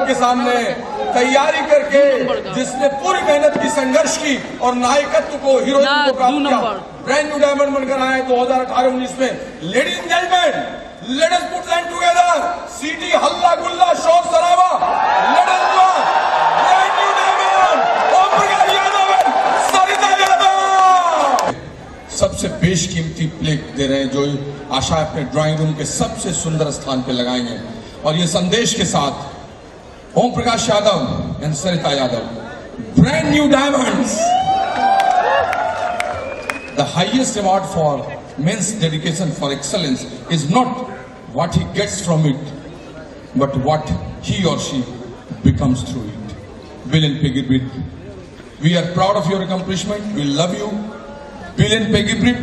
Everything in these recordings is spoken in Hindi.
आपके सामने तैयारी करके, जिसने पूरी मेहनत की, संघर्ष की और नायकत्व को, हीरोइज्म को प्राप्त किया, ब्रांड न्यू डायमंड बनकर आए 2018-19 में। Ladies and gentleman, let us put them together. सीटी हल्ला गुल्ला शोर शराबा, let us enjoy brand new diamond, Om Prakash Yadav and Sarita Yadav. सबसे बेशकीमती प्लेट दे रहे हैं, जो आशा अपने ड्राइंग रूम के सबसे सुंदर स्थान पे लगाएंगे। और ये संदेश के साथ Om Prakash Yadav and Sarita Yadav, brand new diamonds, the highest award for men's dedication for excellence is not what he gets from it, but what he or she becomes through it. Bill and Peggy Britt, we are proud of your accomplishment. We love you. Bill and Peggy Britt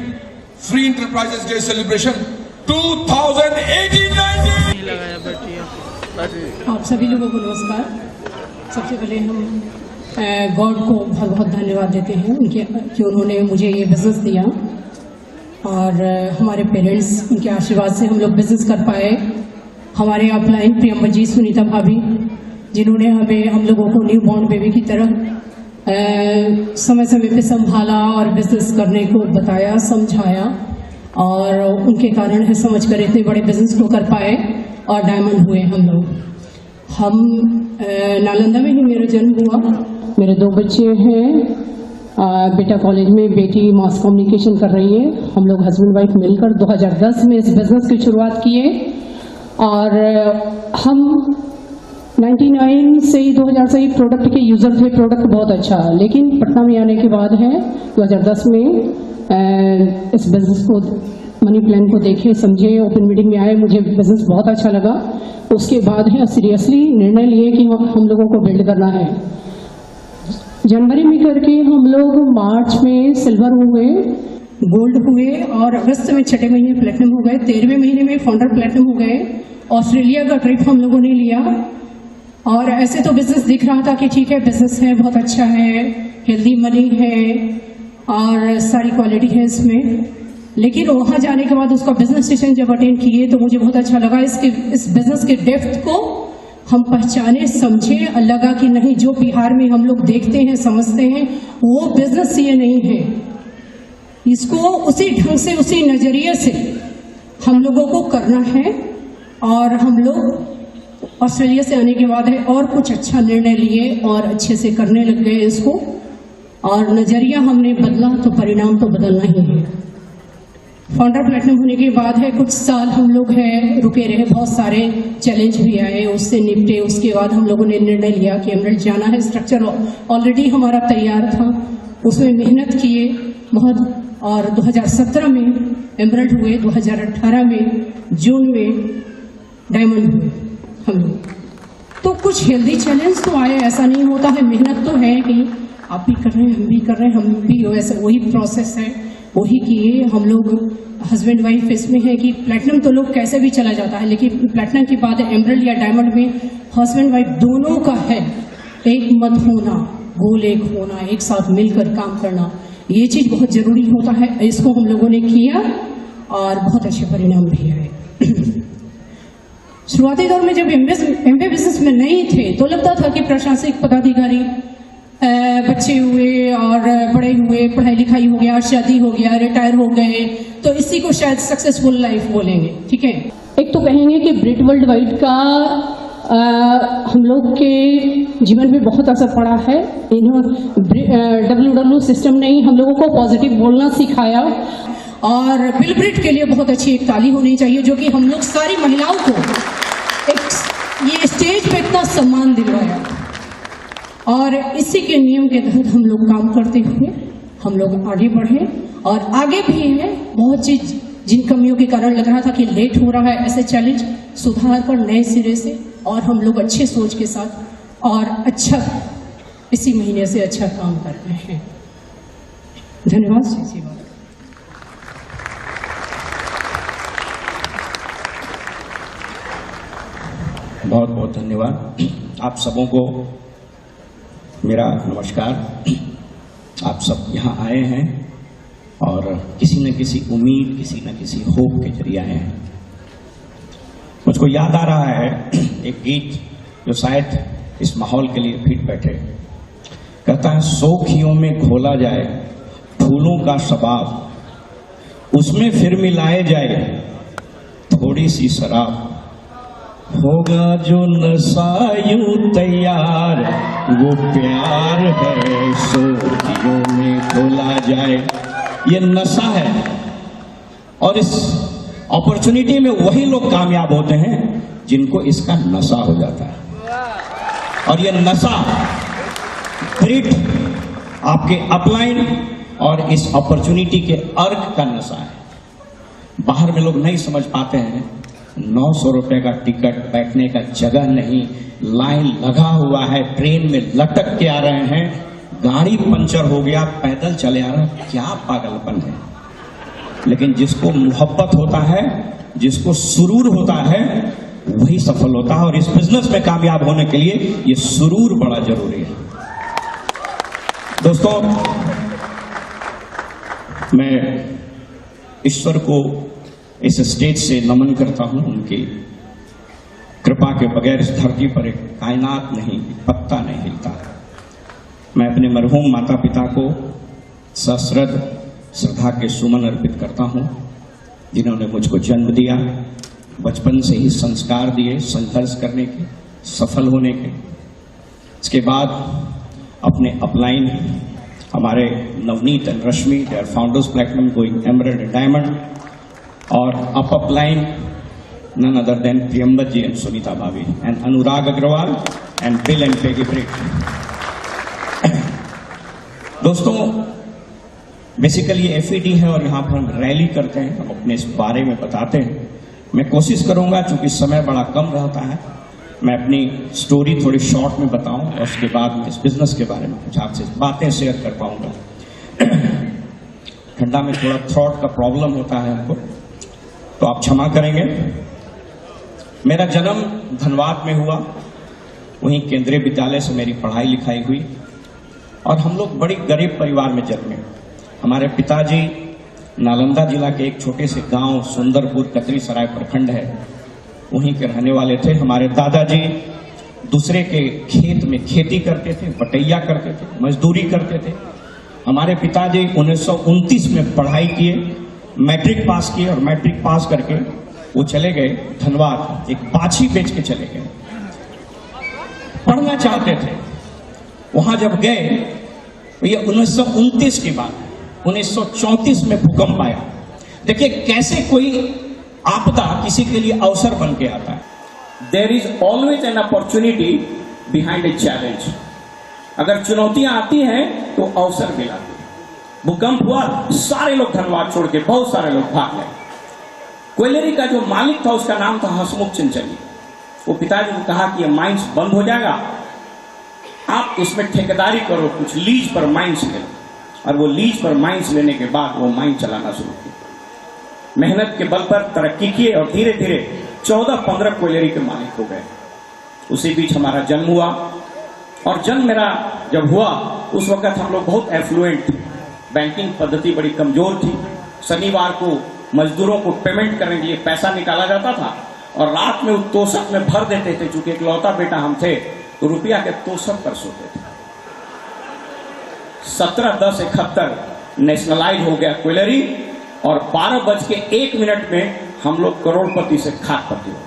Free Enterprises Day Celebration 2018-19। आप सभी लोगों को नमस्कार। सबसे पहले हम गॉड को बहुत बहुत धन्यवाद देते हैं कि उन्होंने मुझे ये बिज़नेस दिया, और हमारे पेरेंट्स, उनके आशीर्वाद से हम लोग बिज़नेस कर पाए। हमारे अपलाइन प्रियम्बर जी, सुनीता भाभी, जिन्होंने हम लोगों को न्यू बॉर्न बेबी की तरह समय समय पे संभाला और बिज़नेस करने को बताया, समझाया, और उनके कारण है समझ कर इतने बड़े बिज़नेस को कर पाए और डायमंड हुए हम लोग। हम नालंदा में ही मेरा जन्म हुआ। मेरे 2 बच्चे हैं, बेटा कॉलेज में, बेटी मास कम्युनिकेशन कर रही है। हम लोग हस्बैंड वाइफ मिलकर 2010 में इस बिज़नेस की शुरुआत किए, और हम 99 से ही 2000 से ही प्रोडक्ट के यूज़र थे। प्रोडक्ट बहुत अच्छा, लेकिन पटना में आने के बाद है 2010 में इस बिज़नेस को, मनी प्लान को देखे, समझे, ओपन मीटिंग में आए, मुझे बिज़नेस बहुत अच्छा लगा। उसके बाद है सीरियसली निर्णय लिए कि हम लोगों को बिल्ड करना है। जनवरी में करके हम लोग मार्च में सिल्वर हुए, गोल्ड हुए, और अगस्त में 6 महीने प्लेटिनम हो गए, 13वें महीने में फाउंडर प्लेटिनम हो गए। ऑस्ट्रेलिया का ट्रिप हम लोगों ने लिया, और ऐसे तो बिजनेस दिख रहा था कि ठीक है, बिजनेस है, बहुत अच्छा है, हेल्दी मनी है और सारी क्वालिटी है इसमें। लेकिन वहाँ जाने के बाद उसका बिजनेस सेशन जब अटेंड किए तो मुझे बहुत अच्छा लगा। इस बिजनेस के डेप्थ को हम पहचाने, समझे, लगा कि नहीं, जो बिहार में हम लोग देखते हैं, समझते हैं, वो बिजनेस ये नहीं है। इसको उसी ढंग से, उसी नजरिए से हम लोगों को करना है। और हम लोग ऑस्ट्रेलिया से आने के बाद है और कुछ अच्छा निर्णय लिए और अच्छे से करने लग गए इसको, और नजरिया हमने बदला तो परिणाम तो बदलना ही है। फाउंडर प्लेटिनम होने के बाद है कुछ साल हम लोग रुके रहे, बहुत सारे चैलेंज भी आए, उससे निपटे। उसके बाद हम लोगों ने निर्णय लिया कि एमरल्ड जाना है। स्ट्रक्चर ऑलरेडी हमारा तैयार था, उसमें मेहनत किए बहुत, और 2017 में एमरल्ड हुए, 2018 में जून में डायमंड हुए हम लोग। तो कुछ हेल्दी चैलेंज तो आए, ऐसा नहीं होता है, मेहनत तो है ही, आप भी कर रहे हैं, हम भी कर रहे हैं, हम भी वैसे वही प्रोसेस है, वही किए हम लोग। हस्बैंड वाइफ इसमें है कि प्लैटिनम तो लोग कैसे भी चला जाता है, लेकिन प्लैटिनम के बाद एमरल्ड या डायमंड में हस्बैंड वाइफ दोनों का है एक मत होना, गोल एक होना, एक साथ मिलकर काम करना, ये चीज बहुत जरूरी होता है। इसको हम लोगों ने किया और बहुत अच्छे परिणाम भी आए। शुरुआती दौर में जब एमबीए बिजनेस में नहीं थे तो लगता था कि प्रशासनिक पदाधिकारी, बच्चे हुए और बड़े हुए, पढ़ाई लिखाई हो गया, शादी हो गया, रिटायर हो गए, तो इसी को शायद सक्सेसफुल लाइफ बोलेंगे। ठीक है, एक तो कहेंगे कि ब्रिट वर्ल्ड वाइड का हम लोग के जीवन में बहुत असर पड़ा है। WW सिस्टम ने हम लोगों को पॉजिटिव बोलना सिखाया, और बिल ब्रिट के लिए बहुत अच्छी एक ताली होनी चाहिए, जो कि हम लोग सारी महिलाओं को ये स्टेज पे इतना सम्मान दिलवाया। और इसी के नियम के तहत हम लोग काम करते हुए हम लोग आगे बढ़े, और आगे भी है बहुत चीज जिन कमियों के कारण लग रहा था कि लेट हो रहा है, ऐसे चैलेंज सुधार कर नए सिरे से, और हम लोग अच्छे सोच के साथ और अच्छा इसी महीने से अच्छा काम कर रहे हैं। धन्यवाद। बहुत बहुत धन्यवाद। आप सबों को मेरा नमस्कार। आप सब यहाँ आए हैं और किसी न किसी उम्मीद, किसी न किसी होप के जरिए आए हैं। मुझको याद आ रहा है एक गीत जो शायद इस माहौल के लिए फिट बैठे। कहता है सौखियों में घोला जाए फूलों का शबाब, उसमें फिर मिलाए जाए थोड़ी सी शराब, होगा जो नशा यूं तैयार वो प्यार है, सौखियों में घोला जाए। ये नशा है और इस अपॉर्चुनिटी में वही लोग कामयाब होते हैं जिनको इसका नशा हो जाता है। और ये नशा ग्रिट, आपके अपलाइन और इस अपॉर्चुनिटी के अर्क का नशा है। बाहर में लोग नहीं समझ पाते हैं, 900 रुपए का टिकट, बैठने का जगह नहीं, लाइन लगा हुआ है, ट्रेन में लटक के आ रहे हैं, गाड़ी पंचर हो गया, पैदल चले आ रहे हैं, क्या पागलपन है। लेकिन जिसको मोहब्बत होता है, जिसको सुरूर होता है, वही सफल होता है। और इस बिजनेस में कामयाब होने के लिए ये सुरूर बड़ा जरूरी है। दोस्तों, मैं ईश्वर को इस स्टेज से नमन करता हूं। उनकी कृपा के बगैर इस धरती पर एक कायनात नहीं, पत्ता नहीं हिलता। मैं अपने मरहूम माता पिता को सश्रद्ध श्रद्धा के सुमन अर्पित करता हूं, जिन्होंने मुझको जन्म दिया, बचपन से ही संस्कार दिए संघर्ष करने के, सफल होने के। इसके बाद अपने अपलाइन हमारे Navneet and Rashmi, they are founders platinum going emerald and diamond, और upline none other than Priyambat ji and Sunita भाभी and Anurag Agarwal and Bill and Peggy Britt. दोस्तों, बेसिकली FED है और यहाँ पर हम रैली करते हैं, हम अपने इस बारे में बताते हैं। मैं कोशिश करूंगा, चूंकि समय बड़ा कम रहता है, मैं अपनी स्टोरी थोड़ी शॉर्ट में बताऊं और उसके बाद इस बिजनेस के बारे में कुछ आपसे बातें शेयर कर पाऊंगा। ठंडा में थोड़ा थ्रॉट का प्रॉब्लम होता है हमको, तो आप क्षमा करेंगे। मेरा जन्म धनबाद में हुआ, वहीं केंद्रीय विद्यालय से मेरी पढ़ाई लिखाई हुई और हम लोग बड़ी गरीब परिवार में जन्मे। हमारे पिताजी नालंदा जिला के एक छोटे से गांव सुंदरपुर, कतरी सराय प्रखंड है, वहीं के रहने वाले थे। हमारे दादाजी दूसरे के खेत में खेती करते थे, बटैया करते थे, मजदूरी करते थे। हमारे पिताजी 1929 में पढ़ाई किए, मैट्रिक पास किए और मैट्रिक पास करके वो चले गए धनबाद, एक बाछी बेच के चले गए। पढ़ना चाहते थे। वहां जब गए तो ये 1929 की बात है। 1934 में भूकंप आया। देखिए कैसे कोई आपदा किसी के लिए अवसर बन के आता है। There is always an opportunity behind a challenge. अगर चुनौतियां आती हैं तो अवसर मिला। भूकंप हुआ, सारे लोग धनबाद छोड़ के, बहुत सारे लोग भाग गए। क्वेलरी का जो मालिक था उसका नाम था हसमुख चंचली। वो पिताजी ने कहा कि ये माइंस बंद हो जाएगा, आप इसमें ठेकेदारी करो, कुछ लीज पर माइंस ले। और वो लीज पर माइंस लेने के बाद वो माइन चलाना शुरू किया। मेहनत के बल पर तरक्की किए और धीरे धीरे 14-15 क्वेलरी के मालिक हो गए। उसी बीच हमारा जन्म हुआ और जन्म मेरा जब हुआ उस वक्त हम लोग बहुत एफ्लुएंट, बैंकिंग पद्धति बड़ी कमजोर थी। शनिवार को मजदूरों को पेमेंट करने के लिए पैसा निकाला जाता था और रात में उस तोशक में भर देते थे। चूंकि इकलौता बेटा हम थे तो रुपया के तोशक पर सोते थे। 17-10-71 नेशनलाइज हो गया क्वेलरी और 12:01 में हम लोग करोड़पति से खादपति हो गए।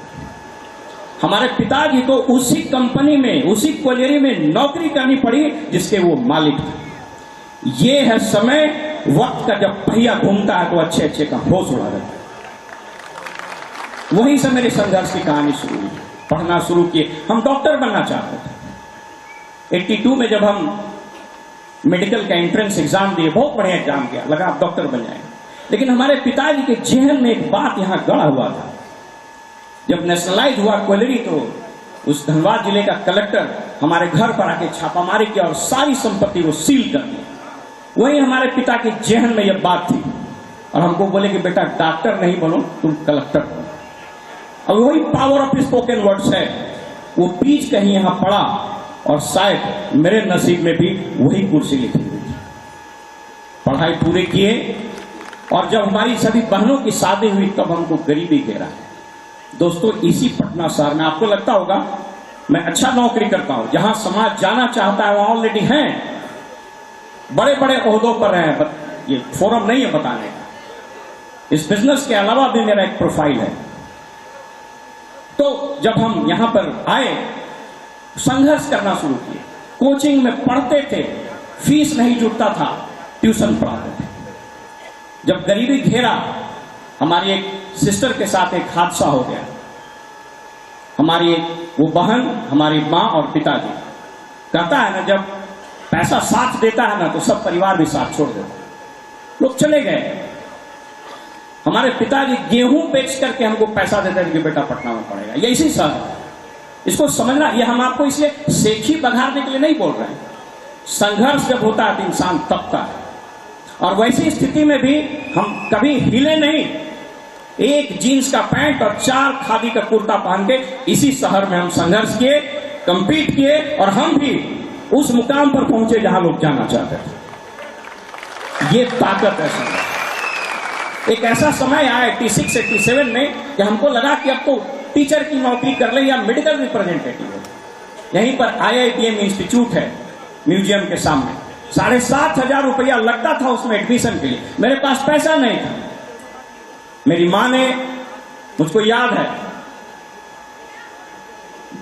हमारे पिताजी को उसी कंपनी में, उसी क्वेलरी में नौकरी करनी पड़ी जिसके वो मालिक थे। ये है समय, वक्त का जब पहिया घूमता है तो अच्छे अच्छे का होश उड़ा देता है। वहीं से मेरे संघर्ष की कहानी शुरू हुई। पढ़ना शुरू किए, हम डॉक्टर बनना चाहते थे। 82 में जब हम मेडिकल का एंट्रेंस एग्जाम दिए, बहुत बढ़िया एग्जाम किया, लगा आप डॉक्टर बन जाएंगे। लेकिन हमारे पिताजी के जहन में एक बात यहां गड़ा हुआ था। जब नेशनलाइज हुआ क्वेलरी तो उस धनबाद जिले का कलेक्टर हमारे घर पर आके छापामारी किया और सारी संपत्ति को सील कर दी। वही हमारे पिता के जहन में यह बात थी और हमको बोले कि बेटा डॉक्टर नहीं बनो, तुम कलेक्टर बनो। अब वही पावर ऑफ स्पोकन वर्ड्स है, वो बीज कहीं यहां पड़ा और शायद मेरे नसीब में भी वही कुर्सी लिखी हुई थी। पढ़ाई पूरी किए और जब हमारी सभी बहनों की शादी हुई तब हमको गरीबी घेरा। दोस्तों, इसी पटना शहर में आपको लगता होगा मैं अच्छा नौकरी करता हूं, जहां समाज जाना चाहता है वहां ऑलरेडी हैं, बड़े बड़े ओहदों पर हैं। ये फोरम नहीं है बताने का। इस बिजनेस के अलावा भी मेरा एक प्रोफाइल है। तो जब हम यहां पर आए, संघर्ष करना शुरू किए। कोचिंग में पढ़ते थे, फीस नहीं जुटता था, ट्यूशन पढ़ाते थे। जब गरीबी घेरा, हमारी एक सिस्टर के साथ एक हादसा हो गया। हमारी वो बहन, हमारी मां और पिताजी, कहता है ना जब पैसा साथ देता है ना तो सब परिवार भी साथ छोड़ देता है। लोग चले गए। हमारे पिताजी गेहूं बेच करके हमको पैसा देते थे कि बेटा पटना में पड़ेगा। ये इसी साल इसको समझना, ये हम आपको इसलिए सेखी बघारने के लिए नहीं बोल रहे हैं। संघर्ष जब होता है तो इंसान तपता है, और वैसी स्थिति में भी हम कभी हिले नहीं। एक जीन्स का पैंट और 4 खादी का कुर्ता पहन के इसी शहर में हम संघर्ष किए, कंपीट किए, और हम भी उस मुकाम पर पहुंचे जहां लोग जाना चाहते थे। ये ताकत है संघर्ष। एक ऐसा समय आया 86, 87 में कि हमको लगा कि अब तो टीचर की नौकरी कर ले या मेडिकल रिप्रेजेंटेटिव हो। यहीं पर IITM इंस्टीट्यूट है, म्यूजियम के सामने। 7,500 रुपया लगता था उसमें एडमिशन के लिए। मेरे पास पैसा नहीं था। मेरी मां ने, मुझको याद है,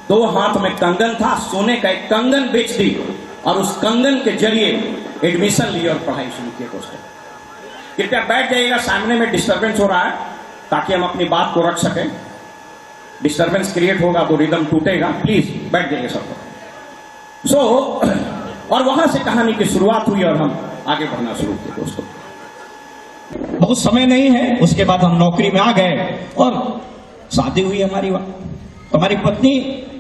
2 हाथ में कंगन था, सोने का एक कंगन बेच दी और उस कंगन के जरिए एडमिशन ली और पढ़ाई शुरू की। दोस्तों कृपया बैठ जाइएगा, सामने में डिस्टरबेंस हो रहा है, ताकि हम अपनी बात को रख सकें। डिस्टरबेंस क्रिएट होगा तो रिदम टूटेगा। प्लीज बैठ जाइए सब। और वहां से कहानी की शुरुआत हुई और हम आगे बढ़ना शुरू किए। दोस्तों बहुत समय नहीं है, उसके बाद हम नौकरी में आ गए और शादी हुई हमारी। हमारी पत्नी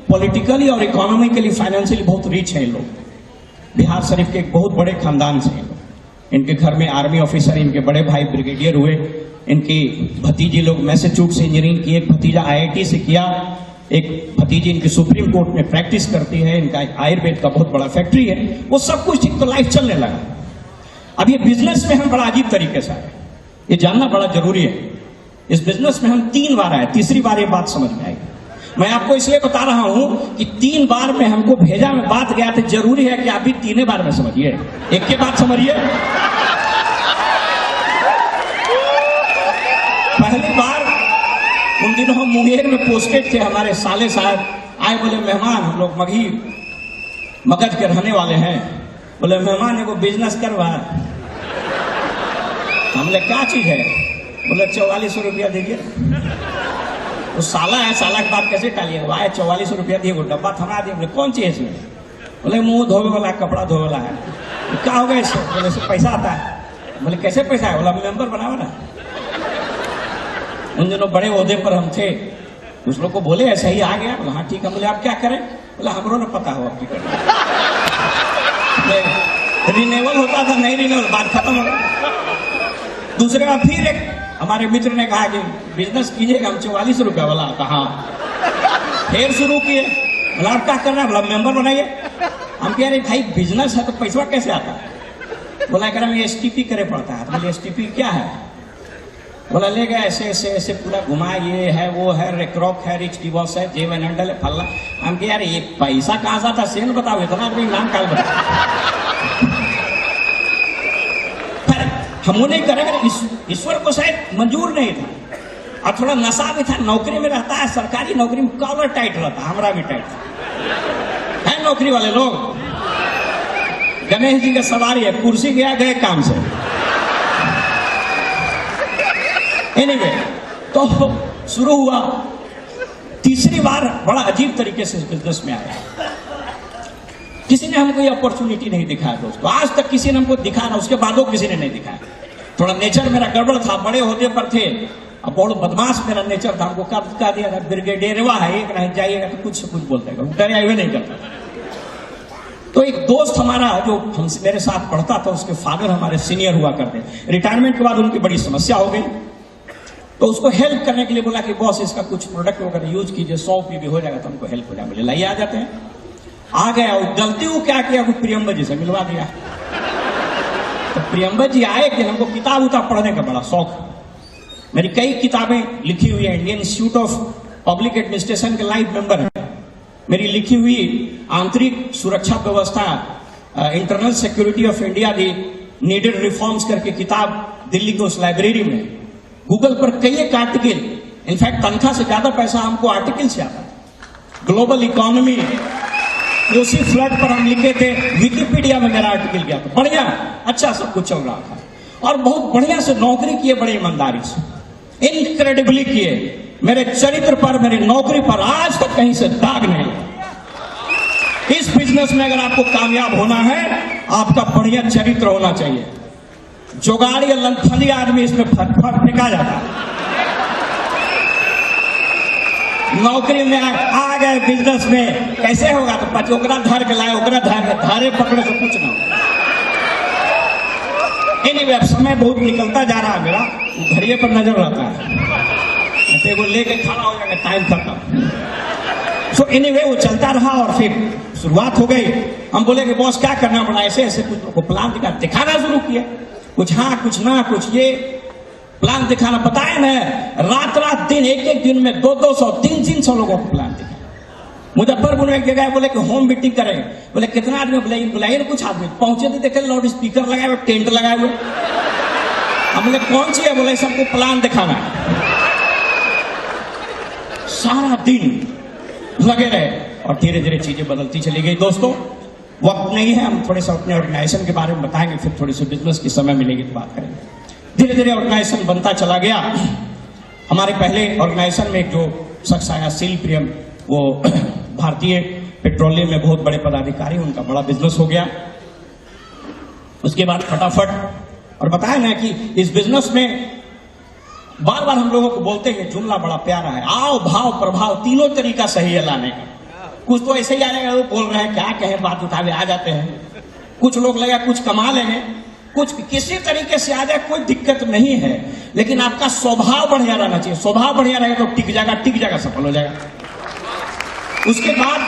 पॉलिटिकली और इकोनॉमिकली, फाइनेंशियली बहुत रिच है। लोग बिहार शरीफ के एक बहुत बड़े खानदान से हैं। इनके घर में आर्मी ऑफिसर, इनके बड़े भाई ब्रिगेडियर हुए, इनकी भतीजी लोग मैसेच्यूसेट्स से इंजीनियरिंग की, एक भतीजा IIT से किया, एक भतीजी इनकी सुप्रीम कोर्ट में प्रैक्टिस करती है, इनका आयुर्वेद का बहुत बड़ा फैक्ट्री है। वो सब कुछ ठीक तो लाइफ चलने लगा। अब ये बिजनेस में हम बड़ा अजीब तरीके से आए, ये जानना बड़ा जरूरी है। इस बिजनेस में हम 3 बार आए, तीसरी बार ये बात समझ में आई। मैं आपको इसलिए बता रहा हूं कि 3 बार में हमको भेजा में बात गया तो जरूरी है कि आप भी 3 बार में समझिए, एक के बाद समझिए। पहली बार उन दिनों हम मुंगेर में पोस्टेड थे, हमारे साले साहब आए, बोले मेहमान, हम लोग मगध के रहने वाले हैं, बोले मेहमान एगो बिजनेस करवा। हमने क्या चीज है? बोले 4400 रुपया दीजिए। वो साला है, साला की बात कैसे टालिएगा? आए 4400 रुपया दिए, वो डब्बा थमा दिए। बोले कौन चीज है इसमें? बोले मुंह धोने वाला, कपड़ा धोने वाला है। क्या हो गया इससे? बोले इससे पैसा आता है। बोले कैसे पैसा है? बोला मेंबर बनाओ ना। उन दिनों बड़े ओहदे पर हम थे, उस लोग को बोले ऐसा ही आ गया। बोला हाँ ठीक है। बोले आप क्या करें? बोला हमरो ना पता हो आपकी करें। रिन्यूअल होता था, नहीं रिन्यूअल, बात खत्म हो गया। दूसरे बार फिर एक हमारे मित्र ने कहा कि बिजनेस कीजिएगा, हम 4400 रुपया। बोला कहा। फिर शुरू किए। बोला आप क्या कर रहे हैं? बोला मेंबर बनाइए। हम कह रहे भाई बिजनेस है तो पैसा कैसे आता है? बोला कह रहे में STP करे पड़ता है। बोले STP क्या है? बोला ले गया, ऐसे ऐसे ऐसे पूरा घुमा, ये है वो है, रेक्रॉक है, रिच डिवोर्स है, जेवन हैंडल है, फल्ला। हम कह यार ये पैसा कहां से आता? सेल बताओ, इतना नाम काल बताओ। हम नहीं करेंगे, ईश्वर को शायद मंजूर नहीं था, और थोड़ा नशा भी था। नौकरी में रहता है, सरकारी नौकरी में कॉलर टाइट रहता है, हमारा भी टाइट है। नौकरी वाले लोग गणेश जी का सवारी है, कुर्सी गया गए काम से। एनीवे, तो शुरू हुआ। तीसरी बार बड़ा अजीब तरीके से बिजनेस में आया। किसी ने हमको ये अपॉर्चुनिटी नहीं दिखाया दोस्तों, आज तक किसी ने हमको दिखाया, उसके बाद किसी ने नहीं दिखाया। थोड़ा नेचर मेरा गड़बड़ था, बड़े होते पर थे, अब बहुत बदमाश मेरा नेचर था। हमको कब कह दिया था ब्रिगेडियरवा है, एक नहीं जाइएगा तो कुछ से कुछ बोलते हैं, डरे हुए नहीं करता। तो एक दोस्त हमारा जो मेरे साथ पढ़ता था, उसके फादर हमारे सीनियर हुआ करते। रिटायरमेंट के बाद उनकी बड़ी समस्या हो गई, तो उसको हेल्प करने के लिए बोला कि बॉस इसका कुछ प्रोडक्ट वगैरह यूज कीजिए, 100 भी हो जाएगा तो हमको हेल्प हो जाएगा। बोले लाइए, आ जाते हैं। आ गया, और गलती वो क्या किया, प्रियंबर जी से मिलवा दिया। तो प्रियंबर जी आए कि हमको किताब उताब पढ़ने का बड़ा शौक। मेरी कई किताबें लिखी हुई है, Indian institute of public administration के लाइव मेंबर है। मेरी लिखी हुई आंतरिक सुरक्षा व्यवस्था, internal security of India the needed reforms करके किताब दिल्ली की उस लाइब्रेरी में गूगल पर कई एक आर्टिकल, इनफैक्ट तनख्वाह से ज्यादा पैसा हमको आर्टिकल से आता था। ग्लोबल इकोनॉमी उसी फ्लड पर हम लिखे थे, विकिपीडिया में मेरा आर्टिकल गया था। बढ़िया अच्छा सब कुछ चल रहा था और बहुत बढ़िया से नौकरी किए, बड़ी ईमानदारी से, इनक्रेडिबली किए। मेरे चरित्र पर, मेरी नौकरी पर आज तक कहीं से दाग नहीं। इस बिजनेस में अगर आपको कामयाब होना है, आपका बढ़िया चरित्र होना चाहिए। जुगाड़ी या लंथली आदमी इसमें फेंका जाता है। नौकरी में आ गए, बिजनेस में कैसे होगा, तो पच ओकरा धर के लाए, ओकरा धारे पकड़े तो कुछ ना हो। एनीवे, समय बहुत निकलता जा रहा है मेरा, घड़िए पर नजर रहता है, वो लेके खड़ा हो जाएगा, टाइम खत्म। सो एनीवे वो चलता रहा और फिर शुरुआत हो गई। हम बोले कि बॉस क्या करना पड़ा, ऐसे ऐसे कुछ को प्लान दिखाना शुरू किया, कुछ हाँ कुछ ना, कुछ ये प्लान दिखाना। बताया ना, रात दिन, एक दिन में 200 300 लोगों को प्लान दिखा। मुजफ्फरपुर में एक जगह बोले कि होम मीटिंग करेंगे, बोले कितना आदमी बुलाइए ना, कुछ आदमी पहुंचे तो देखे लाउड स्पीकर लगाए हुए, टेंट लगाए हुए। हम बोले कौन सी है, बोले सबको प्लान दिखाना है। सारा दिन लगे रहे और धीरे धीरे चीजें बदलती चली गई। दोस्तों, वक्त नहीं है, हम थोड़े से अपने ऑर्गेनाइजेशन के बारे में बताएंगे, फिर थोड़ी सी बिजनेस की समय मिलेगी तो बात करेंगे। धीरे धीरे ऑर्गेनाइजेशन बनता चला गया। हमारे पहले ऑर्गेनाइजेशन में एक जो शख्स आया, सील प्रियम, वो भारतीय पेट्रोलियम में बहुत बड़े पदाधिकारी, उनका बड़ा बिजनेस हो गया। उसके बाद फटाफट, और बताया ना कि इस बिजनेस में बार बार हम लोगों को बोलते हैं, जुमला बड़ा प्यारा है, आओ भाव प्रभाव तीनों तरीका सही है लाने का। कुछ तो ऐसे ही आ जाएगा, वो बोल रहे हैं क्या कहे, बात उठावे आ जाते हैं। कुछ लोग लगा कुछ कमा लेंगे, कुछ किसी तरीके से आ जाए, कोई दिक्कत नहीं है, लेकिन आपका स्वभाव बढ़िया रहना चाहिए। स्वभाव बढ़िया रहेगा तो टिक जाएगा, सफल हो जाएगा। उसके बाद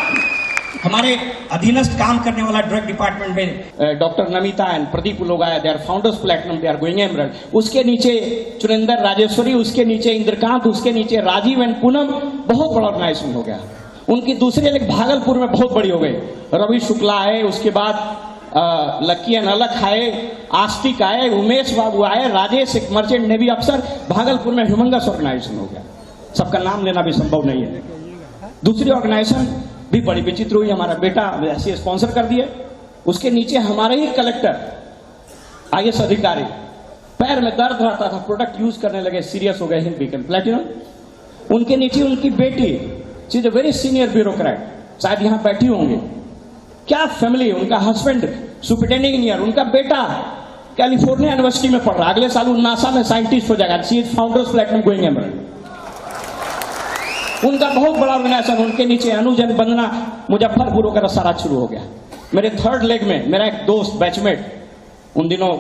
हमारे अधीनस्थ काम करने वाला ड्रग डिपार्टमेंट में डॉक्टर नमिता एंड प्रदीप लोग आए, they are founders platinum, they are going emerald. उसके नीचे चुनिंदर राजेश्वरी, उसके नीचे इंद्रकांत, उसके नीचे राजीव एंड पूनम, बहुत बड़ा ऑर्गेनाइजेशन हो गया। उनकी दूसरी लेग भागलपुर में बहुत बड़ी हो गई। रवि शुक्ला आए, उसके बाद लक्की एंड अलख आए, आस्तिक आए, उमेश बाबू आए, राजेश एक मर्चेंट नेवी अफसर। भागलपुर में ह्यूमंगस ऑर्गेनाइजेशन हो गया, सबका नाम लेना भी संभव नहीं है। दूसरी ऑर्गेनाइजेशन भी बड़ी विचित्र हुई, हमारा बेटा ऐसे स्पॉन्सर कर दिए। उसके नीचे हमारे ही कलेक्टर, IAS अधिकारी, पैर में दर्द रहता था, प्रोडक्ट यूज करने लगे, सीरियस हो गए, हिंद बीकन प्लेटिनम। उनके नीचे उनकी बेटी, she is a very senior bureaucrat, शायद यहां बैठी होंगे। क्या फैमिली, उनका हस्बैंड सुपरिटेंडिंग इंजीनियर, उनका बेटा कैलिफोर्निया यूनिवर्सिटी में पढ़ रहा, अगले साल नासा में साइंटिस्ट हो जाएगा। She is founders platinum going emerald. उनका बहुत बड़ा ऑर्गेनाइजेशन। उनके नीचे अनुजन वंदना, मुजफ्फरपुर का सारा शुरू हो गया। मेरे थर्ड लेग में मेरा एक दोस्त बैचमेट, उन दिनों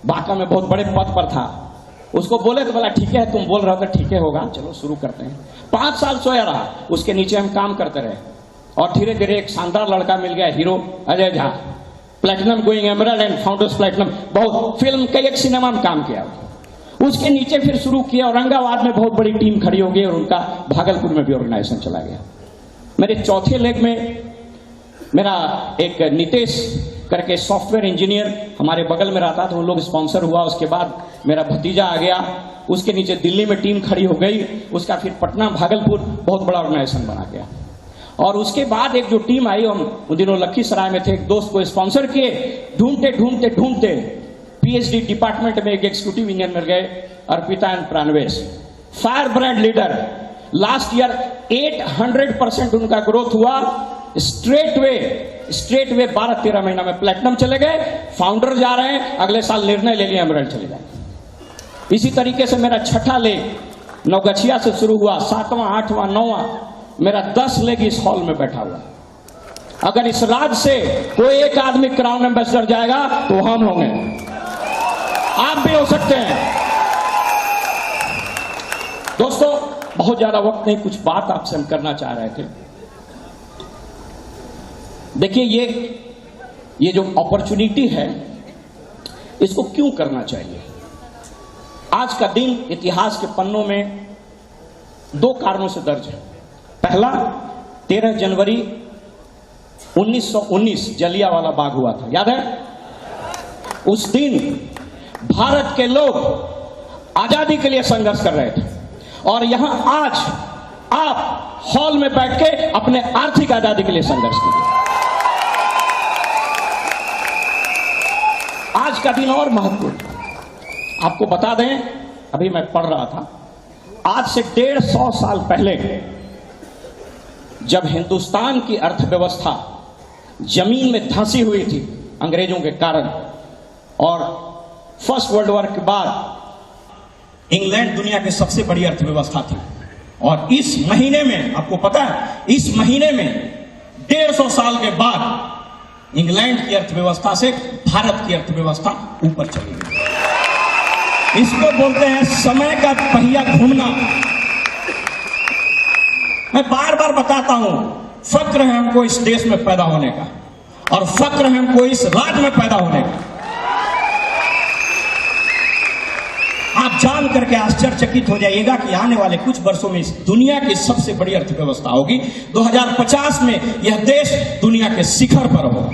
बांका में बहुत बड़े पद पर था, उसको बोले तो बोला ठीक है, तुम बोल रहे हो तो ठीक है होगा, चलो शुरू करते हैं। 5 साल सोया रहा, उसके नीचे हम काम करते रहे और धीरे धीरे एक शानदार लड़का मिल गया, hero Ajay Jha, platinum going emerald and founders platinum, बहुत फिल्म कई एक सिनेमा में काम किया। उसके नीचे फिर शुरू किया, औरंगाबाद में बहुत बड़ी टीम खड़ी हो गई और उनका भागलपुर में भी ऑर्गेनाइजेशन चला गया। मेरे चौथे लेग में मेरा एक नितेश करके सॉफ्टवेयर इंजीनियर हमारे बगल में रहता था, उन लोग स्पॉन्सर हुआ। उसके बाद मेरा भतीजा आ गया, उसके नीचे दिल्ली में टीम खड़ी हो गई, उसका फिर पटना भागलपुर बहुत बड़ा ऑर्गेनाइजेशन बना गया। और उसके बाद एक जो टीम आई, हम उन दिनों लखीसराय में थे, एक दोस्त को स्पॉन्सर किए, ढूंढते PhD डिपार्टमेंट में एक एग्जीक्यूटिव इंजीनियर मिल गए, Arpita and Pranvesh, fire brand leader. Last year 800% उनका ग्रोथ हुआ, स्ट्रेट वे 12-13 महीना में प्लेटिनम चले गए, फाउंडर जा रहे हैं, अगले साल निर्णय ले लिया एमरल्ड चले जाए। इसी तरीके से मेरा छठा लेग नवगछिया से शुरू हुआ, 7वां 8वां 9वां, मेरा 10 लेग इस हॉल में बैठा हुआ। अगर इस राज्य से कोई एक आदमी क्राउन एम्बेसडर जाएगा तो हम होंगे, आप भी हो सकते हैं। दोस्तों, बहुत ज्यादा वक्त नहीं, कुछ बात आपसे हम करना चाह रहे थे। देखिए, ये जो अपॉर्चुनिटी है, इसको क्यों करना चाहिए। आज का दिन इतिहास के पन्नों में 2 कारणों से दर्ज है। पहला, 13 जनवरी 1919 जलियांवाला बाग हुआ था, याद है? उस दिन भारत के लोग आजादी के लिए संघर्ष कर रहे थे और यहां आज आप हॉल में बैठ के अपने आर्थिक आजादी के लिए संघर्ष कर रहे हैं। आज का दिन और महत्वपूर्ण। आपको बता दें, अभी मैं पढ़ रहा था, आज से 150 साल पहले जब हिंदुस्तान की अर्थव्यवस्था जमीन में धंसी हुई थी अंग्रेजों के कारण, और फर्स्ट वर्ल्ड वॉर के बाद इंग्लैंड दुनिया की सबसे बड़ी अर्थव्यवस्था थी, और इस महीने में, आपको पता है, इस महीने में 150 साल के बाद इंग्लैंड की अर्थव्यवस्था से भारत की अर्थव्यवस्था ऊपर चली गई। इसको बोलते हैं समय का पहिया घूमना। मैं बार बार बताता हूं, फक्र है हमको इस देश में पैदा होने का, और फक्र है हमको इस राज्य में पैदा होने का। आप जान करके आश्चर्यचकित हो जाइएगा कि आने वाले कुछ वर्षों में इस दुनिया की सबसे बड़ी अर्थव्यवस्था होगी। 2050 में यह देश दुनिया के शिखर पर होगा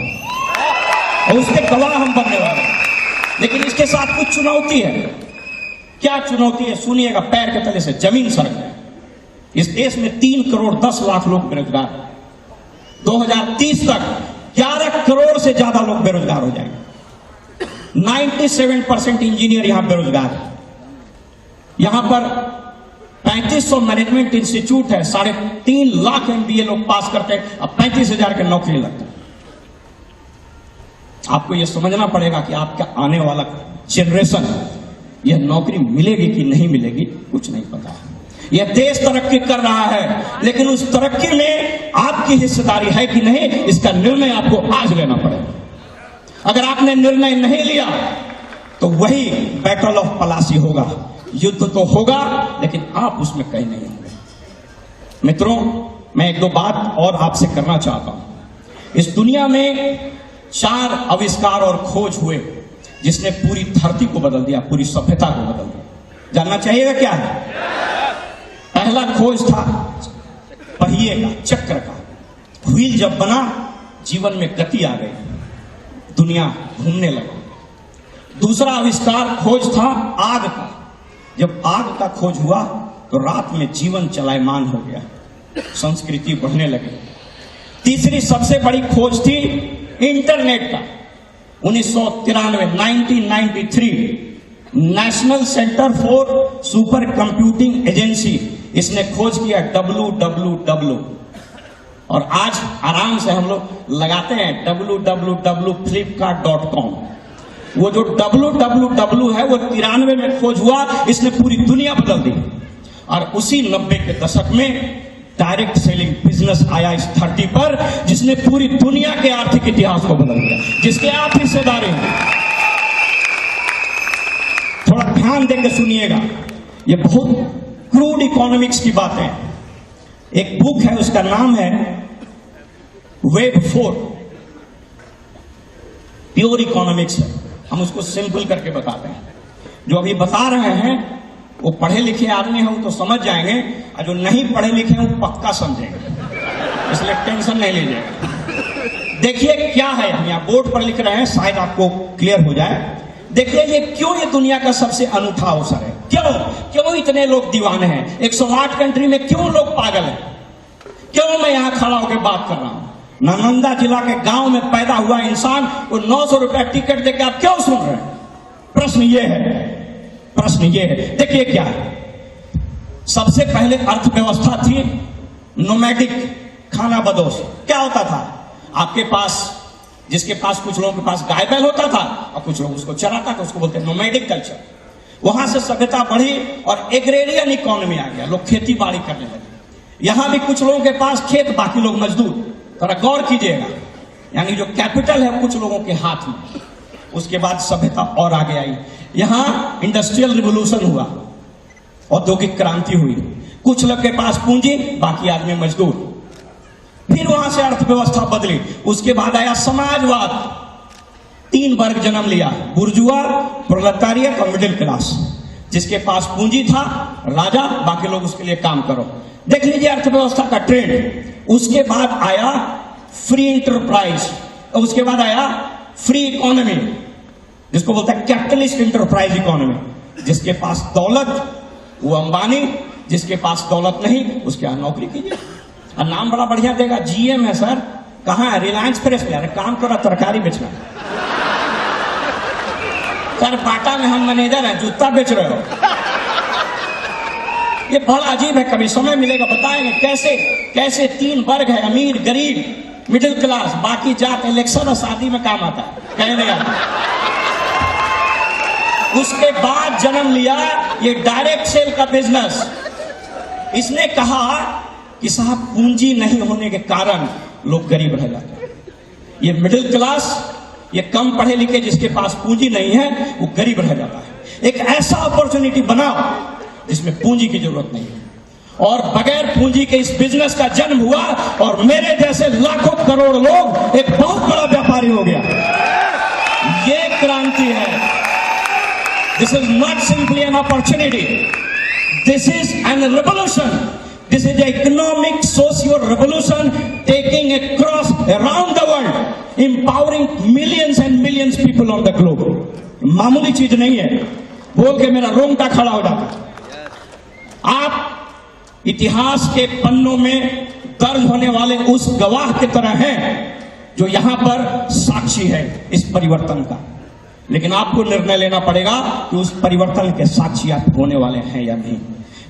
और उसके गवाह हम बनने वाले हैं। लेकिन इसके साथ कुछ चुनौती है। क्या चुनौती है? सुनिएगा, पैर के तले से जमीन सरक है। इस देश में 3 करोड़ 10 लाख लोग बेरोजगार हैं। 2030 तक 11 करोड़ से ज्यादा लोग बेरोजगार हो जाएंगे। 97% इंजीनियर यहां बेरोजगार है। यहां पर 3500 मैनेजमेंट इंस्टीट्यूट है, 3.5 लाख MBA लोग पास करते हैं, अब 35,000 के नौकरी लगते हैं। आपको यह समझना पड़ेगा कि आपका आने वाला जनरेशन यह नौकरी मिलेगी कि नहीं मिलेगी कुछ नहीं पता है। यह देश तरक्की कर रहा है, लेकिन उस तरक्की में आपकी हिस्सेदारी है कि नहीं, इसका निर्णय आपको आज लेना पड़ेगा। अगर आपने निर्णय नहीं लिया तो वही बैटल ऑफ पलासी होगा। युद्ध तो होगा, लेकिन आप उसमें कहीं नहीं होंगे। मित्रों, मैं 1-2 बात और आपसे करना चाहता हूं। इस दुनिया में 4 आविष्कार और खोज हुए जिसने पूरी धरती को बदल दिया, पूरी सभ्यता को बदल दिया। जानना चाहिएगा क्या है? पहला खोज था पहिए का, चक्र का। व्हील जब बना, जीवन में गति आ गई, दुनिया घूमने लगी। दूसरा आविष्कार खोज था आग का। जब आग का खोज हुआ तो रात में जीवन चलायमान हो गया, संस्कृति बढ़ने लगी। तीसरी सबसे बड़ी खोज थी इंटरनेट का। 1993 national centre for super computing agency, इसने खोज किया www, और आज आराम से हम लोग लगाते हैं www.flipkart.com। वो जो www है वो 93 में खोज हुआ, इसने पूरी दुनिया बदल दी। और उसी 90 के दशक में डायरेक्ट सेलिंग बिजनेस आया इस धरती पर, जिसने पूरी दुनिया के आर्थिक इतिहास को बदल दिया, जिसके आप हिस्सेदार हैं। थोड़ा ध्यान देकर सुनिएगा, ये बहुत क्रूड इकोनॉमिक्स की बात है। एक बुक है, उसका नाम है वेब 4, प्योर इकोनॉमिक्स है। हम उसको सिंपल करके बताते हैं। जो अभी बता रहे हैं वो पढ़े लिखे आदमी हैं, वो तो समझ जाएंगे, और जो नहीं पढ़े लिखे हैं वो पक्का समझेंगे, इसलिए टेंशन नहीं लीजिएगा। देखिए क्या है, हम यहाँ बोर्ड पर लिख रहे हैं, शायद आपको क्लियर हो जाए। देखिए ये क्यों ये दुनिया का सबसे अनूठा अवसर है, क्यों इतने लोग दीवाने हैं, 108 कंट्री में क्यों लोग पागल हैं, क्यों मैं यहां खड़ा होकर बात कर रहा हूं। नालंदा जिला के गांव में पैदा हुआ इंसान को 900 रुपया टिकट देकर आप क्यों सुन रहे हैं? प्रश्न ये है। देखिए क्या है, सबसे पहले अर्थव्यवस्था थी नोमैडिक, खाना बदोश। क्या होता था, आपके पास, जिसके पास, कुछ लोगों के पास गाय बैल होता था और कुछ लोग उसको चराता था, उसको बोलते हैं नोमैडिक कल्चर। वहां से सभ्यता बढ़ी और एग्रेरियन इकोनॉमी आ गया, लोग खेती बाड़ी करने लगे। यहां भी कुछ लोगों के पास खेत, बाकी लोग मजदूर। थोड़ा गौर कीजिएगा, यानी जो कैपिटल है कुछ लोगों के हाथ में। उसके बाद सभ्यता और आगे आई, यहां इंडस्ट्रियल रिवोल्यूशन हुआ, औद्योगिक क्रांति हुई। कुछ लोग के पास पूंजी, बाकी आदमी मजदूर। फिर वहां से अर्थव्यवस्था बदली। उसके बाद आया समाजवाद। 3 वर्ग जन्म लिया, बुर्जुआ, प्रोलेटारिएट और मिडिल क्लास। जिसके पास पूंजी था राजा, बाकी लोग उसके लिए काम करो। देख लीजिए अर्थव्यवस्था का ट्रेंड। उसके बाद आया फ्री इंटरप्राइज, और उसके बाद आया फ्री इकोनॉमी, जिसको बोलता है कैपिटलिस्ट इंटरप्राइज इकोनॉमी। जिसके पास दौलत वो अंबानी, जिसके पास दौलत नहीं उसके यहां नौकरी कीजिए। और नाम बड़ा बढ़िया देगा, जीएम है सर, कहां है? रिलायंस फ्रेश में। अरे काम करो, तरकारी बेचना। सर बाटा में हम मैनेजर हैं, जूता बेच रहे हो। ये बड़ा अजीब है, कभी समय मिलेगा बताएंगे कैसे कैसे 3 वर्ग है, अमीर गरीब मिडिल क्लास, बाकी जात इलेक्शन और शादी में काम आता है, कहने आता। उसके बाद जन्म लिया ये डायरेक्ट सेल का बिजनेस। इसने कहा कि साहब पूंजी नहीं होने के कारण लोग गरीब रह जाते हैं। ये मिडिल क्लास, ये कम पढ़े लिखे जिसके पास पूंजी नहीं है वो गरीब रह जाता है। एक ऐसा अपॉर्चुनिटी बनाओ जिसमें पूंजी की जरूरत नहीं है, और बगैर पूंजी के इस बिजनेस का जन्म हुआ, और मेरे जैसे लाखों करोड़ लोग एक बहुत बड़ा व्यापारी हो गया। ये क्रांति है। This is not simply an opportunity, this is an revolution. This is the economic socio revolution taking across around the world, empowering millions and millions people on the globe. मामूली चीज नहीं है, बोल के मेरा रोंगटा खड़ा हो जाता। आप इतिहास के पन्नों में दर्ज होने वाले उस गवाह की तरह हैं जो यहां पर साक्षी है इस परिवर्तन का। लेकिन आपको निर्णय लेना पड़ेगा कि उस परिवर्तन के साक्षी आप होने वाले हैं या नहीं।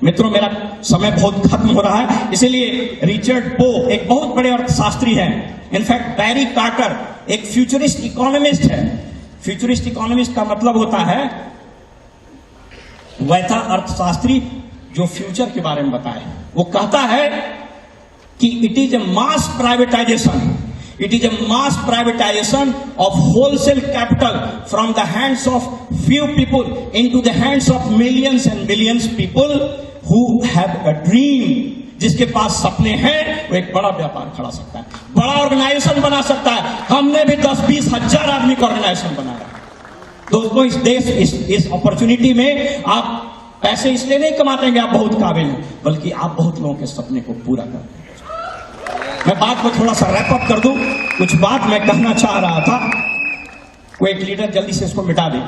मित्रों, मेरा समय बहुत खत्म हो रहा है, इसलिए रिचर्ड पो एक बहुत बड़े अर्थशास्त्री हैं। इनफैक्ट बैरी कार्टर एक फ्यूचरिस्ट इकोनॉमिस्ट है। फ्यूचरिस्ट इकोनॉमिस्ट का मतलब होता है वैसा अर्थशास्त्री जो फ्यूचर के बारे में बताए। वो कहता है कि it is a mass privatisation, it is a mass privatization of wholesale capital from the hands of few people into the hands of millions and millions people who have a dream। जिसके पास सपने हैं वो एक बड़ा व्यापार खड़ा सकता है, बड़ा ऑर्गेनाइजेशन बना सकता है। हमने भी 10-20 हजार आदमी का ऑर्गेनाइजेशन बनाया। दोस्तों, इस देश इस अपॉर्चुनिटी में आप पैसे इसलिए नहीं कमाते हैं कि आप बहुत काबिल हैं, बल्कि आप बहुत लोगों के सपने को पूरा करते हैं। मैं बात को थोड़ा सा रैप अप कर दूं। कुछ बात मैं कहना चाह रहा था, कोई एक लीडर जल्दी से इसको मिटा दे।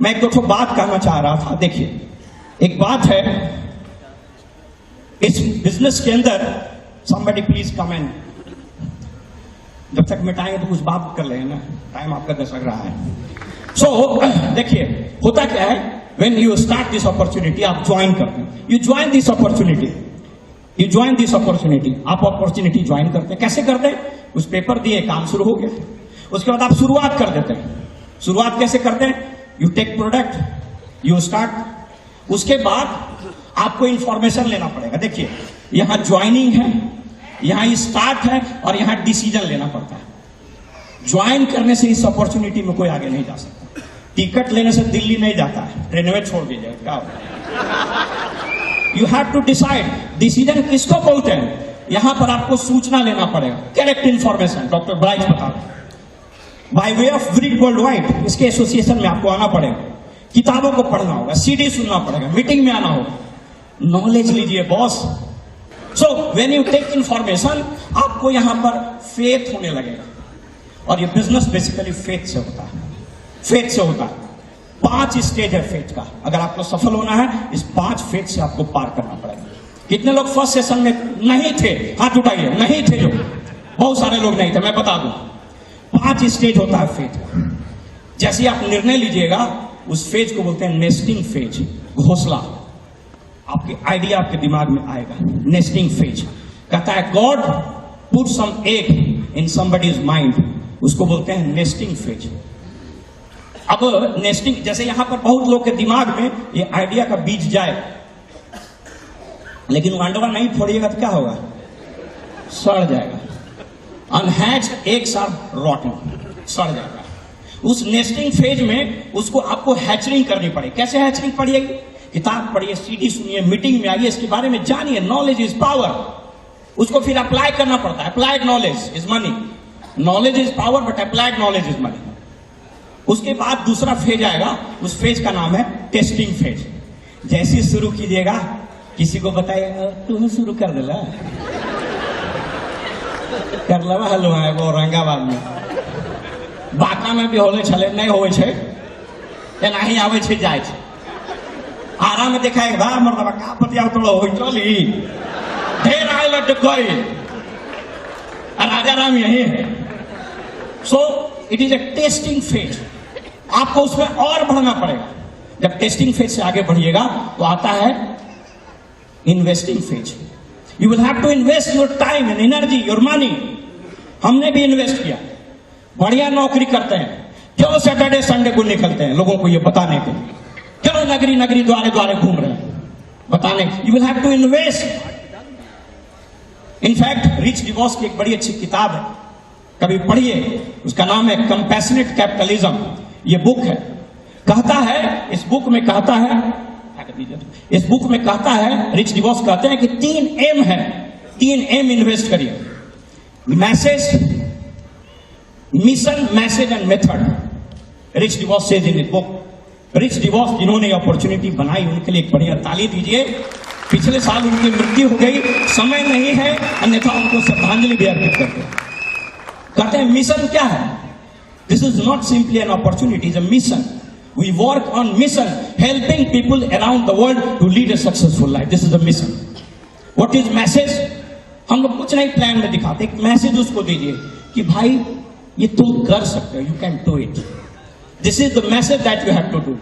मैं एक दो बात कहना चाह रहा था। देखिए, एक बात है इस बिजनेस के अंदर, somebody प्लीज कमेंट, जब तक मिटाएंगे तो कुछ बात कर लेंगे ना, टाइम आपका दशक रहा है। सो देखिए, होता क्या है, when you start this opportunity, आप ज्वाइन करते हैं, you join this opportunity, you join this opportunity. आप अपॉर्चुनिटी ज्वाइन करते हैं, कैसे करते हैं? उस पेपर दिए, काम शुरू हो गया। उसके बाद आप शुरुआत कर देते हैं। शुरुआत कैसे करते हैं? You tech product, you start. उसके बाद आपको इंफॉर्मेशन लेना पड़ेगा। देखिए, यहां ज्वाइनिंग है, यहां स्टार्ट है, और यहां डिसीजन लेना पड़ता है। ज्वाइन करने से इस अपॉर्चुनिटी में कोई आगे नहीं जा सकता। टिकट लेने से दिल्ली नहीं जाता है, ट्रेन में छोड़ दीजिए, क्या होगा? You have to decide. Decision किसको बोलते हैं? यहां पर आपको सूचना लेना पड़ेगा, करेक्ट इंफॉर्मेशन। डॉक्टर ब्राइट बता रहे, by way of brick world wide, इसके एसोसिएशन में आपको आना पड़ेगा, किताबों को पढ़ना होगा, सीडी सुनना पड़ेगा, मीटिंग में आना होगा। नॉलेज लीजिए boss. So when you take information, आपको यहां पर फेथ होने लगेगा, और ये बिजनेस बेसिकली फेथ से होता है। फेथ से होता है। 5 स्टेज है फेथ का। अगर आपको सफल होना है, इस 5 फेथ से आपको पार करना पड़ेगा। कितने लोग फर्स्ट सेशन में नहीं थे? हाथ उठाइए। नहीं थे जो, बहुत सारे लोग नहीं थे, मैं बता दूं। 5 स्टेज होता है फेथ का। जैसे आप निर्णय लीजिएगा, उस फेज को बोलते हैं नेस्टिंग फेज, घोंसला। आपके आइडिया आपके दिमाग में आएगा। नेस्टिंग फेज कहता है God put some egg in somebody's mind, उसको बोलते हैं नेस्टिंग फेज। अब नेस्टिंग, जैसे यहां पर बहुत लोग के दिमाग में ये आइडिया का बीज जाए, लेकिन वो अंडवा नहीं फोड़िएगा तो क्या होगा? सड़ जाएगा। अनहैच्ड एग्स आर रॉटन, सड़ जाएगा। उस नेस्टिंग फेज में उसको आपको हैचरिंग करनी पड़ेगी। कैसे हैचरिंग पड़ेगी? किताब पढ़िए, सीडी सुनिए, मीटिंग में आइए, इसके बारे में जानिए। Knowledge is power. उसको फिर अप्लाई करना पड़ता है। Applied knowledge is money. Knowledge is power but applied knowledge is money. उसके बाद दूसरा फेज आएगा, उस फेज का नाम है टेस्टिंग फेज। जैसे शुरू कीजिएगा, किसी को बताइएगा, तुम शुरू कर देला, करलवा हलवा है वो औरंगाबाद में, बांका में भी होले छले नहीं होवे छे, एना ही आवे छे जाय छे। आरा में देखा एक बार मर्दबा का पतिया तोड़ो होई चली, ढेर आए लट गई, राजा राम यही है। So it is a testing phase, आपको उसमें और बढ़ना पड़ेगा। जब टेस्टिंग फेज से आगे बढ़िएगा तो आता है investing phase. You will have to invest your time and energy, your money. हमने भी इन्वेस्ट किया, बढ़िया नौकरी करते हैं, क्यों सैटरडे संडे को निकलते हैं लोगों को ये बताने के लिए, क्यों नगरी नगरी द्वारे द्वारे घूम रहे हैं बताने। You will have to invest. In fact rich divorce की एक बड़ी अच्छी किताब है, कभी पढ़िए, उसका नाम है कंपैशनेट कैपिटलिज्म। ये बुक है, कहता है इस बुक में कहता है रिच डिवोर्स कहते हैं कि 3 एम है, 3 एम इन्वेस्ट करिए, message, mission, message and method. Rich divorce says in book. Rich divorce जिन्होंने अपॉर्चुनिटी बनाई उनके लिए एक बढ़िया ताली दीजिए। पिछले साल उनकी मृत्यु हो गई, समय नहीं है, अन्यथा उनको श्रद्धांजलि भी अर्पित करते हैं। कहते हैं मिशन क्या है? This is not simply an opportunity, is a mission. We work on mission, helping people around the world to lead a successful life. This is the mission. What is message? हम लोग कुछ नहीं प्लान में दिखाते, एक मैसेज उसको दीजिए कि भाई ये तुम कर सकते हो, you can do it. This is the message that you have to do.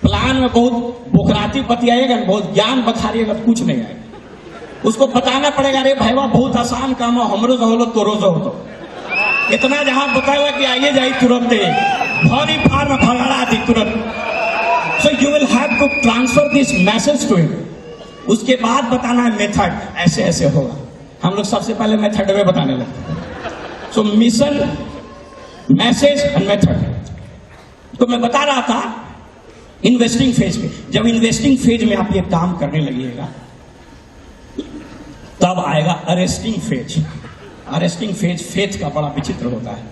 Plan में बहुत बुकराती बतियाएगा, बहुत ज्ञान बखारिएगा तो कुछ नहीं आएगा। उसको बताना पड़ेगा, अरे भाईवा बहुत आसान काम है, हमरो जो हो तो रोजो हो तो इतना जहां बताएगा कि आइए जाइए तुरंत भारी फार्म फगड़ा दी तुरंत। So you will have to transfer this message to him. उसके बाद बताना है मेथड, ऐसे ऐसे होगा। हम लोग सबसे पहले मेथड में बताने लगते हैं। So mission, message and method. तो मैं बता रहा था इन्वेस्टिंग फेज में, जब इन्वेस्टिंग फेज में आप ये काम करने लगिएगा तब आएगा arresting phase. Arresting phase faith का बड़ा विचित्र होता है,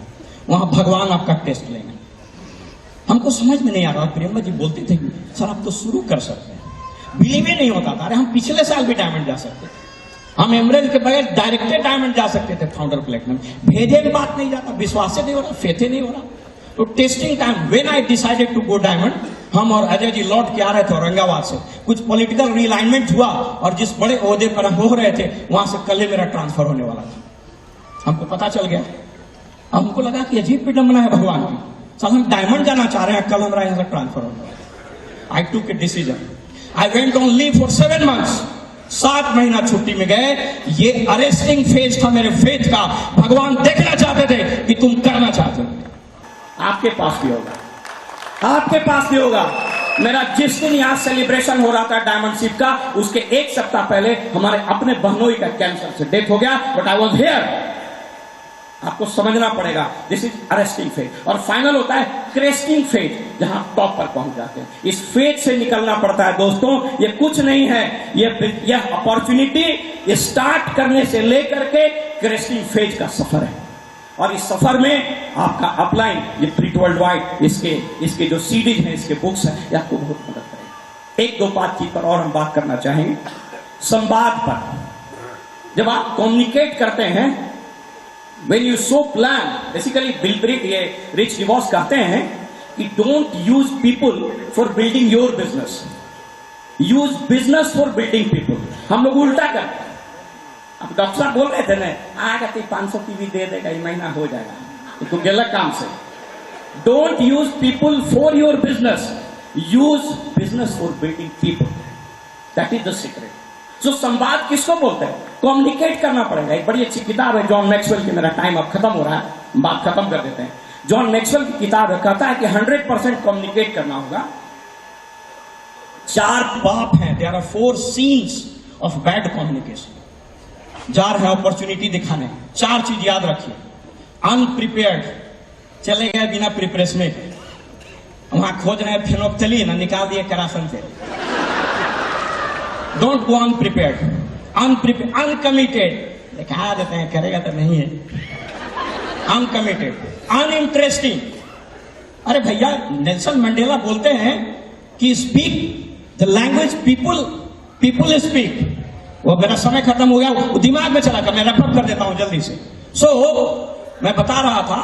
वहां भगवान आपका टेस्ट लेंगे। हमको समझ में नहीं आ रहा, प्रेमा जी बोलते थे सर आप तो शुरू कर सकते हैं, बिलीव ही नहीं होता था। अरे हम पिछले साल भी डायमंड जा सकते थे, हम एमरेल्ड के बगैर डायरेक्ट डायमंड जा सकते थे, फाउंडर प्लेटिनम। भेजे की बात नहीं जाता, विश्वास से नहीं हो रहा, फेथ नहीं हो रहा। तो testing time when I decided to go diamond, हम और अजय जी लौट के आ रहे थे औरंगाबाद से, कुछ पॉलिटिकल रिलाइनमेंट हुआ और जिस बड़े ओहदे पर हम हो रहे थे वहां से कल ही मेरा ट्रांसफर होने वाला था। हमको पता चल गया, हमको लगा कि अजीब विडंबना है भगवान की, साल हम डायमंड जाना चाह रहे हैं, कल हमारा यहां से ट्रांसफर होने वाला। आई टूक a decision, I went on leave for 7 months, 7 महीना छुट्टी में गए। ये अरेस्टिंग फेज था मेरे फेथ का। भगवान देखना चाहते थे कि तुम करना चाहते हो। आपके पास भी होगा, आपके पास भी होगा। मेरा जिस दिन यहां सेलिब्रेशन हो रहा था डायमंडशिप का, उसके 1 सप्ताह पहले हमारे अपने बहनोई का कैंसर से डेथ हो गया, बट आई वॉज हियर। आपको समझना पड़ेगा, दिस इज अरेस्टिंग फेज। और फाइनल होता है क्रेस्टिंग फेज, जहां टॉप पर पहुंच जाते हैं। इस फेज से निकलना पड़ता है दोस्तों, ये कुछ नहीं है, ये अपॉर्चुनिटी स्टार्ट करने से लेकर के क्रेस्टिंग फेज का सफर है। और इस सफर में आपका अपलाइन, ये प्रिंट वर्ल्ड वाइड, इसके जो सीडीज हैं, इसके बुक्स हैं, ये आपको बहुत मदद करेंगे। 1-2 बातचीत पर और हम बात करना चाहेंगे, संवाद पर। जब आप कम्युनिकेट करते हैं, when you so plan, basically ये रिच डिवोर्स कहते हैं कि don't use people for building your business, use business for building people। हम लोग उल्टा करते हैं। अब डॉक्टर साहब बोल रहे थे ना, आएगा 500 टीवी दे देगा, ये महीना हो जाएगा, तो गलत काम से। Don't use people for your business, use business for building people. That is the secret. So संवाद किसको बोलते हैं? कम्युनिकेट करना पड़ेगा। एक बड़ी अच्छी किताब है जॉन मैक्सवेल की, मेरा टाइम अब खत्म हो रहा है, बात खत्म कर देते हैं। जॉन मैक्सवेल की किताब है, कहता है कि 100% कम्युनिकेट करना होगा। 4 पाप हैं, there are 4 sins of bad communication. जार है अपॉर्चुनिटी दिखाने, 4 चीज याद रखिए। अनप्रिपेयर्ड, चले गए बिना प्रिपरेशन में, वहां खोज रहे फेनोक्थलीन, निकाल दिए करासन से। Don't go अनप्रिपेयर्ड। अनकमिटेड, दिखा देते हैं, करेगा तो नहीं है। Uncommitted, uninteresting. अरे भैया, नेल्सन मंडेला बोलते हैं कि speak the language people speak, वो मेरा समय खत्म हो गया, वो दिमाग में चला गया, मैं रैप अप कर देता हूं जल्दी से। मैं बता रहा था,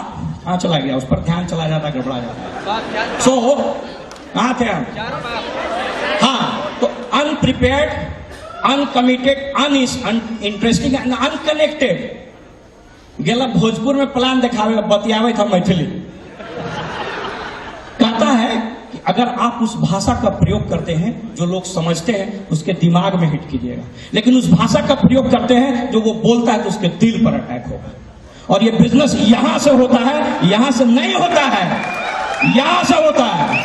कहां चला गया, उस पर ध्यान चला जाता, गड़बड़ा जाता। कहां थे हम? हाँ, तो अनप्रिपेयर्ड, अनकमिटेड, अनइंटरेस्टिंग एंड अनकनेक्टेड। गेला भोजपुर में प्लान दिखावे, बतियावे था मैथिली। कहता है कि अगर आप उस भाषा का प्रयोग करते हैं जो लोग समझते हैं, उसके दिमाग में हिट कीजिएगा, लेकिन उस भाषा का प्रयोग करते हैं जो वो बोलता है तो उसके दिल पर अटैक होगा। और ये बिजनेस यहां से होता है, यहां से नहीं होता है, यहां से होता है।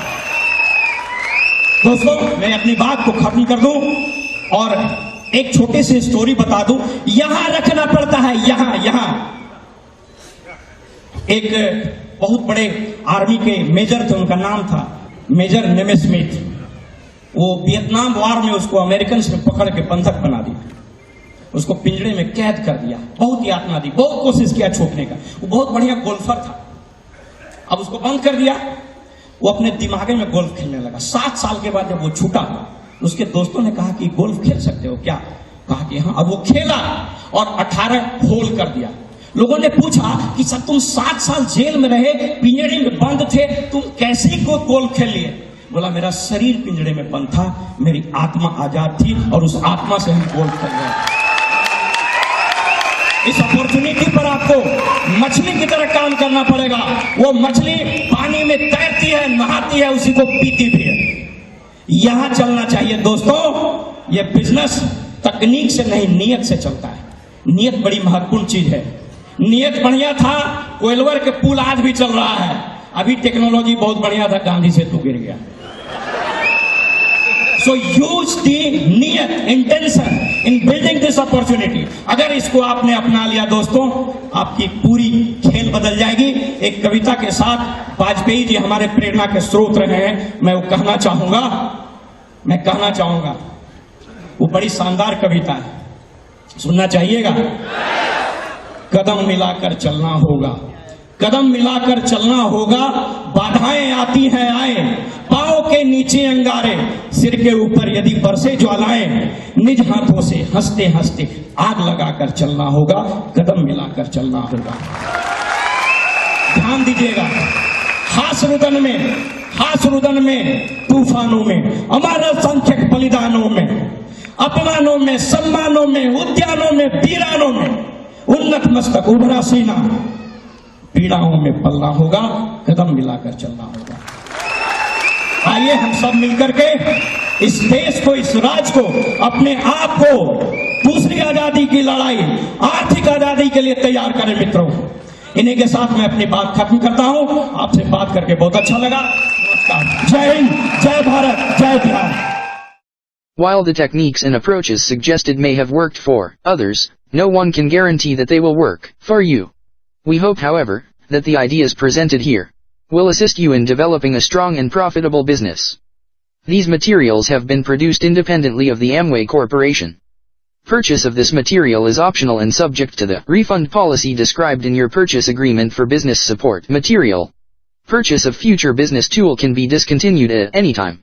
दोस्तों, मैं अपनी बात को खत्म कर दूं और एक छोटी सी स्टोरी बता दूं। यहां रखना पड़ता है, यहां एक बहुत बड़े आर्मी के मेजर थे, उनका नाम था मेजर नेमेस्मिथ। वो वियतनाम वार में उसको अमेरिकन ने पकड़ के बंधक बना दिया, उसको पिंजरे में कैद कर दिया, बहुत यातना दी, बहुत कोशिश किया छूटने का। वो बहुत बढ़िया गोल्फर था, अब उसको बंद कर दिया। वो अपने दिमागे में गोल्फ खेलने लगा। 7 साल के बाद जब वो छूटा, उसके दोस्तों ने कहा कि गोल्फ खेल सकते हो क्या? कहा कि हाँ। अब वो खेला और 18 होल कर दिया। लोगों ने पूछा कि सर तुम 7 साल जेल में रहे, पिंजरे में बंद थे, तुम कैसे गोल्फ खेल लिए? बोला मेरा शरीर पिंजरे में बंद था, मेरी आत्मा आजाद थी और उस आत्मा से हम गोल्फ खेल रहे। इस अपॉर्चुनिटी पर आपको मछली की तरह काम करना पड़ेगा। वो मछली पानी में तैरती है, नहाती है, उसी को पीती भी है। यहां चलना चाहिए दोस्तों। ये बिजनेस तकनीक से नहीं, नियत से चलता है। नियत बड़ी महत्वपूर्ण चीज है। नियत बढ़िया था, कोयलवर के पुल आज भी चल रहा है। अभी टेक्नोलॉजी बहुत बढ़िया था, गांधी सेतु गिर गया। So use the नियत, intention in building this opportunity। अगर इसको आपने अपना लिया दोस्तों, आपकी पूरी खेल बदल जाएगी। एक कविता के साथ वाजपेयी जी हमारे प्रेरणा के स्रोत रहे हैं, मैं वो कहना चाहूंगा। वो बड़ी शानदार कविता है, सुनना चाहिएगा। कदम मिलाकर चलना होगा, कदम मिलाकर चलना होगा, बाधाएं आती हैं आए, पांव के नीचे अंगारे, सिर के ऊपर यदि बरसे ज्वालाएं, निज हाथों से हंसते हंसते आग लगाकर चलना होगा, कदम मिलाकर चलना होगा। ध्यान दीजिएगा, हास रुदन में, तूफानों में, अमर असंख्यक बलिदानों में, अपमानों में, सम्मानों में, उद्यानों में, वीरानों में, उन्नत मस्तक उभरा सीना, पीड़ाओं में पलना होगा, कदम मिलाकर चलना होगा। आइए हम सब मिलकर के इस देश को, इस राज्य को, अपने आप को दूसरी आजादी की लड़ाई, आर्थिक आजादी के लिए तैयार करें मित्रों। इन्हीं के साथ मैं अपनी बात खत्म करता हूं। आपसे बात करके बहुत अच्छा लगा। नमस्कार, जय हिंद, जय भारत, जय Bihar. While the techniques and approaches suggested may have worked for others, no one can guarantee that they will work for you. We hope, however, that the ideas presented here will assist you in developing a strong and profitable business. These materials have been produced independently of the Amway Corporation. Purchase of this material is optional and subject to the refund policy described in your purchase agreement for business support material. Purchase of future business tool can be discontinued at any time.